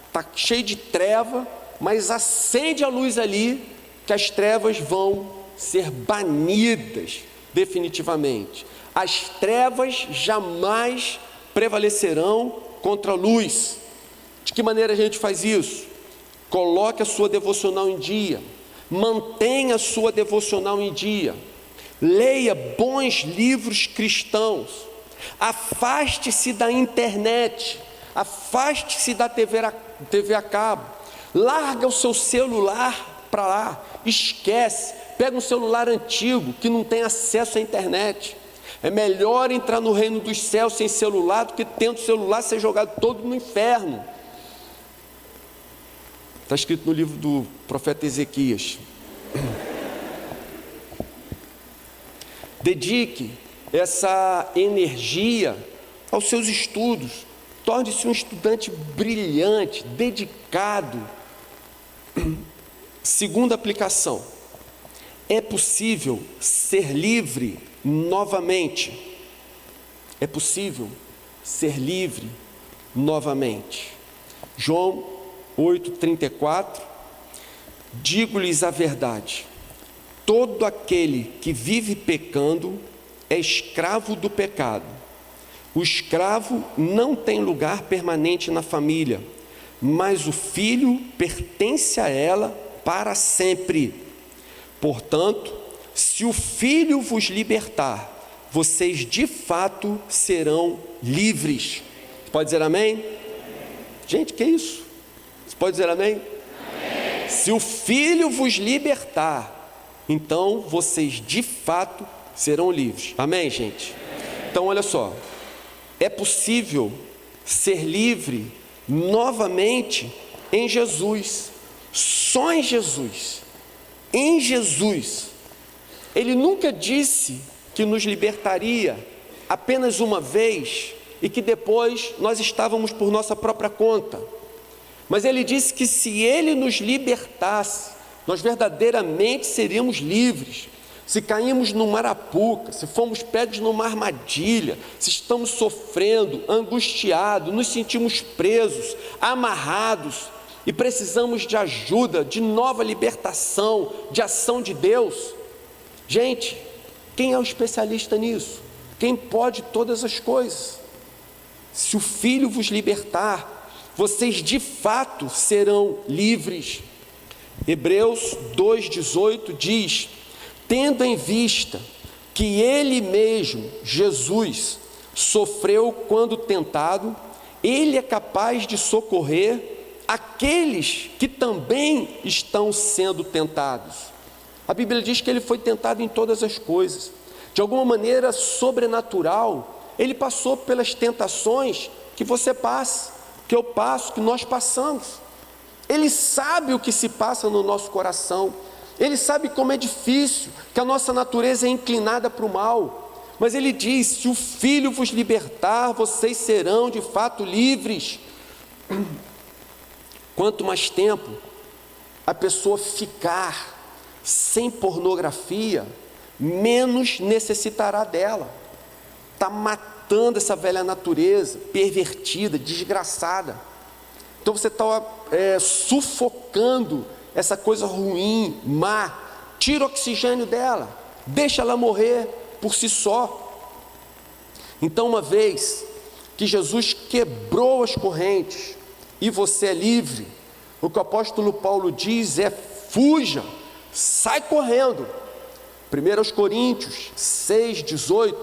está cheio de treva, mas acende a luz ali, que as trevas vão ser banidas definitivamente. As trevas jamais prevalecerão contra a luz. De que maneira a gente faz isso? Coloque a sua devocional em dia, mantenha a sua devocional em dia, leia bons livros cristãos, afaste-se da internet, afaste-se da TV a cabo, larga o seu celular para lá, esquece, pega um celular antigo que não tem acesso à internet. É melhor entrar no reino dos céus sem celular do que tendo o celular ser jogado todo no inferno. Está escrito no livro do profeta Ezequias. Dedique essa energia aos seus estudos. Torne-se um estudante brilhante, dedicado. Segunda aplicação: é possível ser livre novamente. É possível ser livre novamente. João 8:34: digo-lhes a verdade, todo aquele que vive pecando é escravo do pecado. O escravo não tem lugar permanente na família, mas o filho pertence a ela para sempre. Portanto, se o filho vos libertar, vocês de fato serão livres. Pode dizer amém? Gente, que isso? Você pode dizer amém? Amém. Se o filho vos libertar, então vocês de fato serão livres. Amém, gente? Amém. Então olha só, é possível ser livre novamente em Jesus, só em Jesus. Em Jesus. Ele nunca disse que nos libertaria apenas uma vez e que depois nós estávamos por nossa própria conta. Mas ele disse que se ele nos libertasse, nós verdadeiramente seríamos livres. Se caímos numa arapuca, se fomos pegos numa armadilha, se estamos sofrendo, angustiados, nos sentimos presos, amarrados, e precisamos de ajuda, de nova libertação, de ação de Deus. Gente, quem é o especialista nisso? Quem pode todas as coisas? Se o Filho vos libertar, vocês de fato serão livres. Hebreus 2,18 diz: tendo em vista que Ele mesmo, Jesus, sofreu quando tentado, Ele é capaz de socorrer aqueles que também estão sendo tentados. A Bíblia diz que Ele foi tentado em todas as coisas. De alguma maneira sobrenatural, Ele passou pelas tentações que você passa, que eu passo, que nós passamos. Ele sabe o que se passa no nosso coração. Ele sabe como é difícil, que a nossa natureza é inclinada para o mal. Mas Ele diz: se o Filho vos libertar, vocês serão de fato livres. Quanto mais tempo a pessoa ficar sem pornografia, menos necessitará dela. Está matando essa velha natureza, pervertida, desgraçada. Então você está sufocando essa coisa ruim, má. Tira o oxigênio dela, deixa ela morrer por si só. Então, uma vez que Jesus quebrou as correntes e você é livre, o que o apóstolo Paulo diz é: fuja, sai correndo. 1 Coríntios 6,18,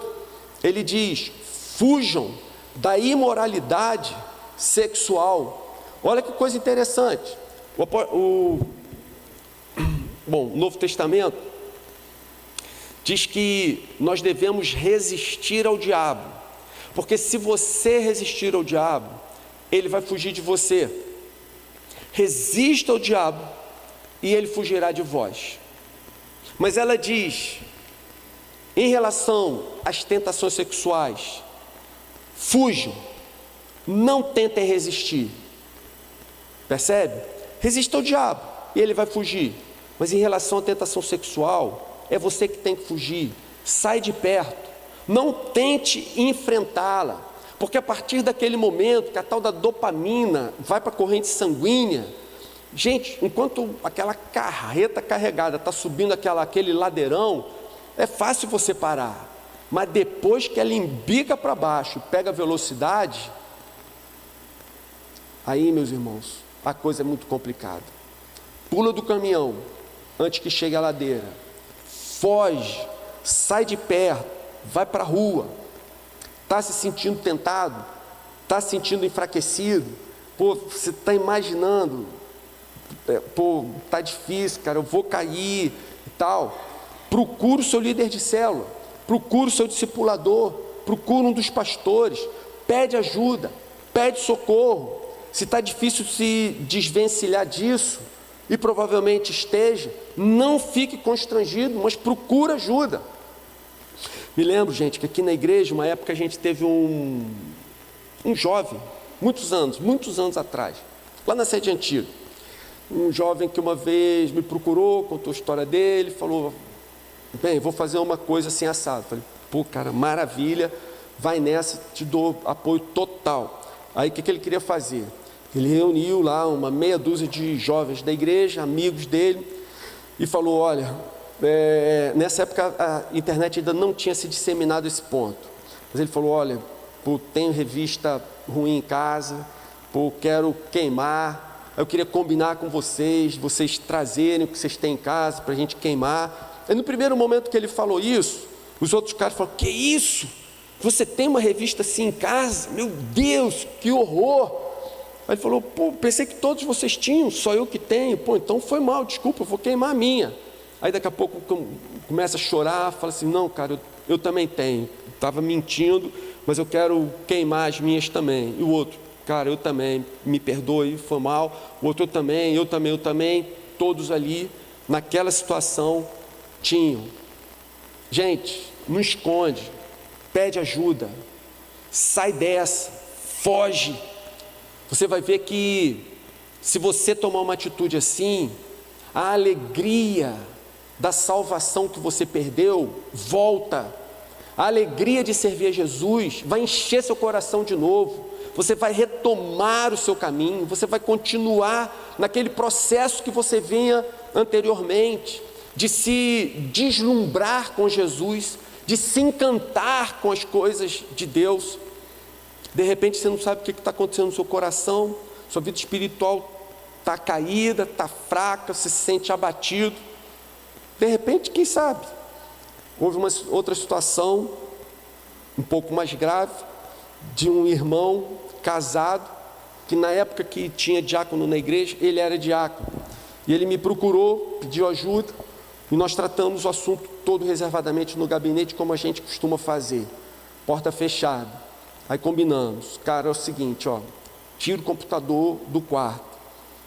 ele diz: fujam da imoralidade sexual. Olha que coisa interessante. O Novo Testamento diz que nós devemos resistir ao diabo, porque se você resistir ao diabo, ele vai fugir de você. Resista ao diabo e ele fugirá de vós. Mas ela diz, em relação às tentações sexuais: fujam, não tentem resistir. Percebe? Resista ao diabo e ele vai fugir. Mas em relação à tentação sexual, é você que tem que fugir. Sai de perto, não tente enfrentá-la, porque a partir daquele momento que a tal da dopamina vai para a corrente sanguínea, gente, enquanto aquela carreta carregada está subindo aquele ladeirão, é fácil você parar. Mas depois que ela embica para baixo e pega velocidade, aí, meus irmãos, a coisa é muito complicada. Pula do caminhão antes que chegue a ladeira, foge, sai de perto, vai para a rua. Está se sentindo tentado? Está se sentindo enfraquecido? Você está imaginando, está difícil, cara, eu vou cair e tal. Procura o seu líder de célula, procura o seu discipulador, procura um dos pastores, pede ajuda, pede socorro. Se está difícil se desvencilhar disso, e provavelmente esteja, não fique constrangido, mas procura ajuda. Me lembro, gente, que aqui na igreja, uma época a gente teve um jovem, muitos anos atrás, lá na sede antiga, um jovem que uma vez me procurou, contou a história dele, falou: bem, vou fazer uma coisa assim assado. Falei: pô, cara, maravilha, vai nessa, te dou apoio total. Aí o que ele queria fazer? Ele reuniu lá uma meia dúzia de jovens da igreja, amigos dele, e falou: olha, nessa época a internet ainda não tinha se disseminado esse ponto, mas ele falou: olha, tenho revista ruim em casa, quero queimar, eu queria combinar com vocês trazerem o que vocês têm em casa para a gente queimar. E no primeiro momento que ele falou isso, os outros caras falaram: que isso? Você tem uma revista assim em casa? Meu Deus, que horror! Aí ele falou: pensei que todos vocês tinham, só eu que tenho. Então foi mal, desculpa, eu vou queimar a minha. Aí daqui a pouco começa a chorar, fala assim: não, cara, eu também tenho, estava mentindo, mas eu quero queimar as minhas também. E o outro: cara, eu também, me perdoe, foi mal. O outro: eu também. Todos ali, naquela situação, tinham. Gente, não esconde, pede ajuda, sai dessa, foge. Você vai ver que, se você tomar uma atitude assim, a alegria da salvação que você perdeu volta. A alegria de servir a Jesus vai encher seu coração de novo. você vai retomar o seu caminho, você vai continuar naquele processo que você vinha anteriormente, de se deslumbrar com Jesus, de se encantar com as coisas de Deus. De repente você não sabe o que está acontecendo no seu coração, sua vida espiritual está caída, está fraca, você se sente abatido. De repente, quem sabe, houve uma outra situação um pouco mais grave, de um irmão casado, que na época que tinha diácono na igreja, ele era diácono, e ele me procurou, pediu ajuda, e nós tratamos o assunto todo reservadamente no gabinete, como a gente costuma fazer, porta fechada. Aí combinamos, cara, é o seguinte, tira o computador do quarto,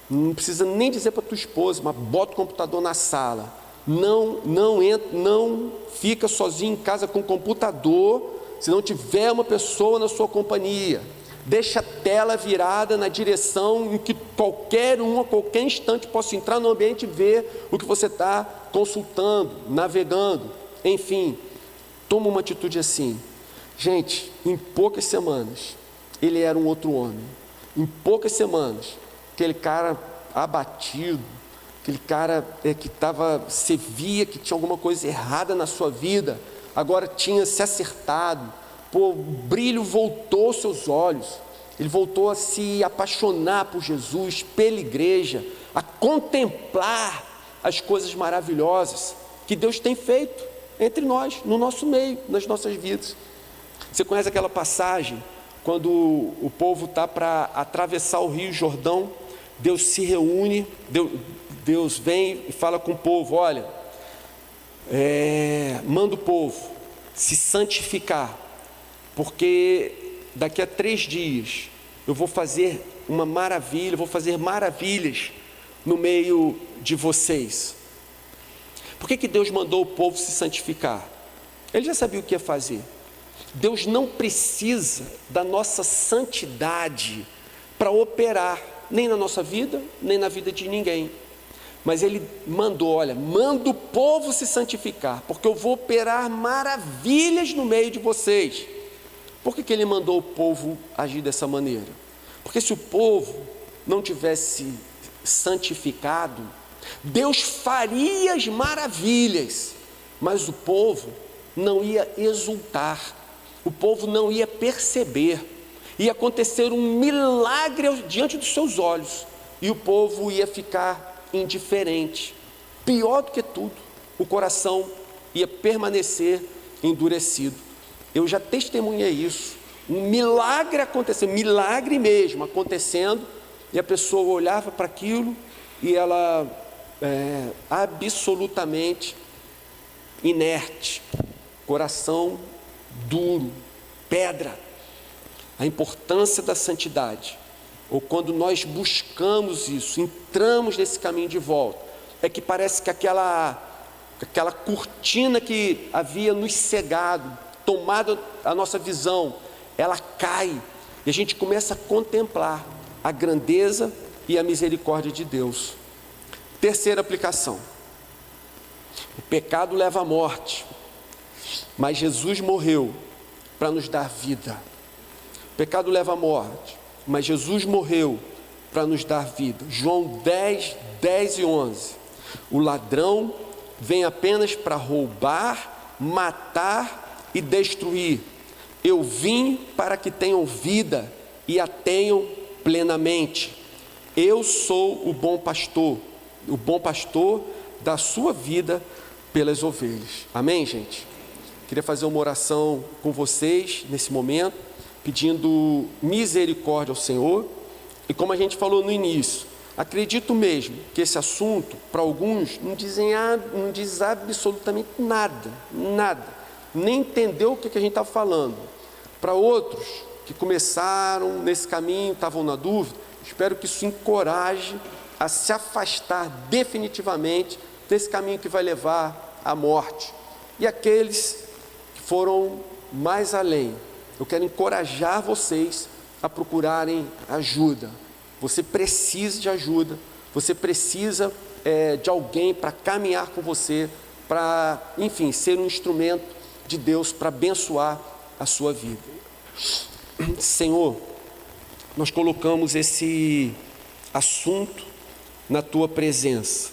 não precisa nem dizer para tua esposa, mas bota o computador na sala, não fica sozinho em casa com o computador, se não tiver uma pessoa na sua companhia. Deixa a tela virada na direção em que qualquer um, a qualquer instante, possa entrar no ambiente e ver o que você está consultando, navegando, enfim. Toma uma atitude assim. Gente, em poucas semanas, ele era um outro homem. Em poucas semanas, aquele cara abatido, aquele cara que você via que tinha alguma coisa errada na sua vida, agora tinha se acertado, o brilho voltou aos seus olhos, ele voltou a se apaixonar por Jesus, pela igreja, a contemplar as coisas maravilhosas que Deus tem feito entre nós, no nosso meio, nas nossas vidas. Você conhece aquela passagem, quando o povo está para atravessar o Rio Jordão, Deus se reúne, Deus vem e fala com o povo, olha, manda o povo se santificar, porque daqui a 3 dias eu vou fazer uma maravilha, vou fazer maravilhas no meio de vocês. Por que Deus mandou o povo se santificar? Ele já sabia o que ia fazer. Deus não precisa da nossa santidade para operar, nem na nossa vida, nem na vida de ninguém. Mas Ele mandou, olha, manda o povo se santificar, porque eu vou operar maravilhas no meio de vocês. Por que Ele mandou o povo agir dessa maneira? Porque se o povo não tivesse santificado, Deus faria as maravilhas, mas o povo não ia exultar, o povo não ia perceber, ia acontecer um milagre diante dos seus olhos, e o povo ia ficar indiferente. Pior do que tudo, o coração ia permanecer endurecido. Eu já testemunhei isso, um milagre acontecendo, milagre mesmo acontecendo, e a pessoa olhava para aquilo e ela absolutamente inerte, coração duro, pedra. A importância da santidade, ou quando nós buscamos isso, entramos nesse caminho de volta, é que parece que aquela cortina que havia nos cegado, tomado a nossa visão, ela cai, e a gente começa a contemplar a grandeza e a misericórdia de Deus. Terceira aplicação: o pecado leva à morte, mas Jesus morreu para nos dar vida. O pecado leva à morte, mas Jesus morreu para nos dar vida. João 10, 10 e 11. O ladrão vem apenas para roubar, matar e destruir. Eu vim para que tenham vida e a tenham plenamente. Eu sou o bom pastor dá sua vida pelas ovelhas. Amém, gente? Queria fazer uma oração com vocês nesse momento, pedindo misericórdia ao Senhor. E como a gente falou no início, acredito mesmo que esse assunto, para alguns, não diz absolutamente nada, nem entendeu o que a gente está falando. Para outros que começaram nesse caminho, estavam na dúvida, espero que isso encoraje a se afastar definitivamente desse caminho que vai levar à morte. E aqueles que foram mais além, eu quero encorajar vocês a procurarem ajuda. Você precisa de ajuda, você precisa de alguém para caminhar com você, para, enfim, ser um instrumento de Deus para abençoar a sua vida. Senhor, nós colocamos esse assunto na tua presença.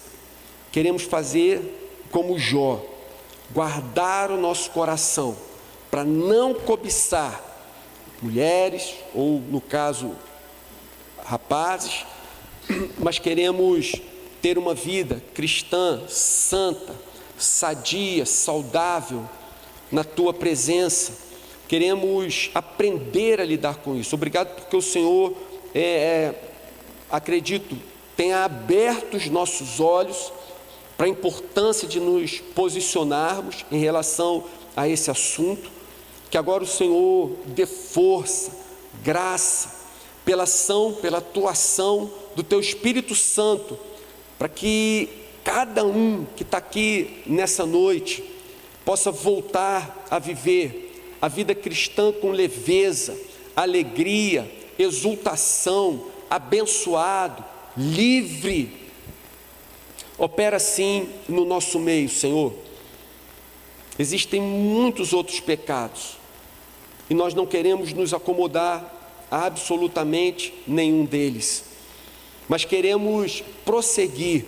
Queremos fazer como Jó, guardar o nosso coração para não cobiçar mulheres, ou no caso, rapazes, mas queremos ter uma vida cristã, santa, sadia, saudável na tua presença. Queremos aprender a lidar com isso. Obrigado porque o Senhor, acredito, tenha aberto os nossos olhos para a importância de nos posicionarmos em relação a esse assunto. Que agora o Senhor dê força, graça, pela ação, pela atuação do Teu Espírito Santo, para que cada um que está aqui nessa noite possa voltar a viver a vida cristã com leveza, alegria, exultação, abençoado, livre. Opera assim no nosso meio, Senhor. Existem muitos outros pecados e nós não queremos nos acomodar a absolutamente nenhum deles, mas queremos prosseguir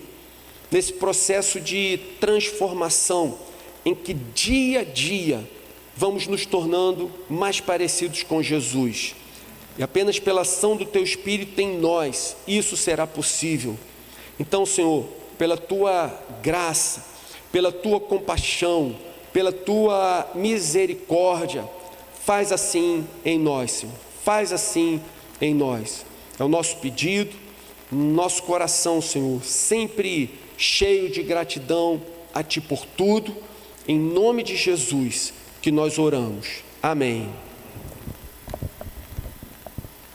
nesse processo de transformação em que dia a dia vamos nos tornando mais parecidos com Jesus, e apenas pela ação do Teu Espírito em nós isso será possível. Então, Senhor, pela Tua graça, pela Tua compaixão, pela Tua misericórdia, faz assim em nós, Senhor, faz assim em nós. É o nosso pedido, nosso coração, Senhor, sempre cheio de gratidão a Ti por tudo, em nome de Jesus que nós oramos. Amém.